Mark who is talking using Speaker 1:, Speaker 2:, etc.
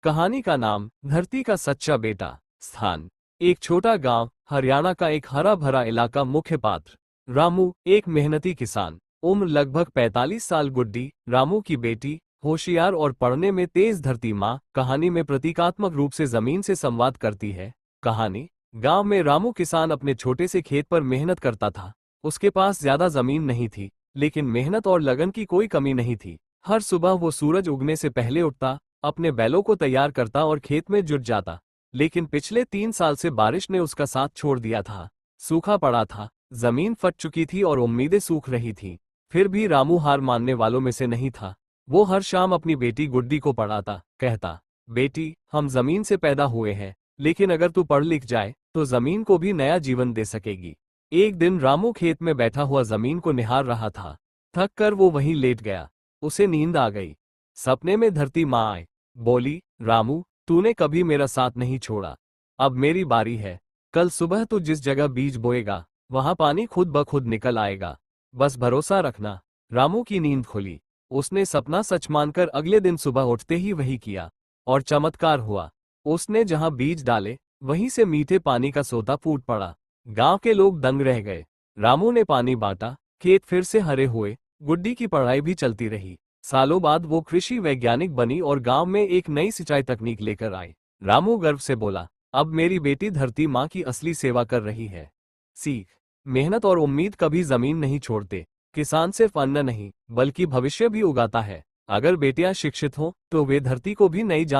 Speaker 1: कहानी का नाम धरती का सच्चा बेटा। स्थान एक छोटा गांव, हरियाणा का एक हरा भरा इलाका। मुख्य पात्र रामू, एक मेहनती किसान। उम्र लगभग 45 साल। गुड्डी, रामू की बेटी, होशियार और पढ़ने में तेज। धरती माँ कहानी में प्रतीकात्मक रूप से जमीन से संवाद करती है। कहानी गांव में रामू किसान अपने छोटे से खेत पर मेहनत करता था। उसके पास ज्यादा जमीन नहीं थी, लेकिन मेहनत और लगन की कोई कमी नहीं थी। हर सुबह वो सूरज उगने से पहले उठता, अपने बैलों को तैयार करता और खेत में जुट जाता। लेकिन पिछले 3 साल से बारिश ने उसका साथ छोड़ दिया था। सूखा पड़ा था, जमीन फट चुकी थी और उम्मीदें सूख रही थीं। फिर भी रामू हार मानने वालों में से नहीं था। वो हर शाम अपनी बेटी गुड्डी को पढ़ाता, कहता, बेटी, हम जमीन से पैदा हुए हैं, लेकिन अगर तू पढ़ लिख जाए तो जमीन को भी नया जीवन दे सकेगी। एक दिन रामू खेत में बैठा हुआ जमीन को निहार रहा था। थक कर वो वहीं लेट गया। उसे नींद आ गई। सपने में धरती माँ आए, बोली, रामू, तूने कभी मेरा साथ नहीं छोड़ा। अब मेरी बारी है। कल सुबह तू जिस जगह बीज बोएगा, वहां पानी खुद ब खुद निकल आएगा। बस भरोसा रखना। रामू की नींद खुली। उसने सपना सच मानकर अगले दिन सुबह उठते ही वही किया। और चमत्कार हुआ। उसने जहां बीज डाले, वहीं से मीठे पानी का सोता फूट पड़ा। गांव के लोग दंग रह गए। रामू ने पानी बांटा, खेत फिर से हरे हुए। गुड्डी की पढ़ाई भी चलती रही। सालों बाद वो कृषि वैज्ञानिक बनी और गांव में एक नई सिंचाई तकनीक लेकर आई। रामू गर्व से बोला, अब मेरी बेटी धरती माँ की असली सेवा कर रही है। सीख, मेहनत और उम्मीद कभी जमीन नहीं छोड़ते। किसान सिर्फ अन्न नहीं, बल्कि भविष्य भी उगाता है। अगर बेटियां शिक्षित हों तो वे धरती को भी नई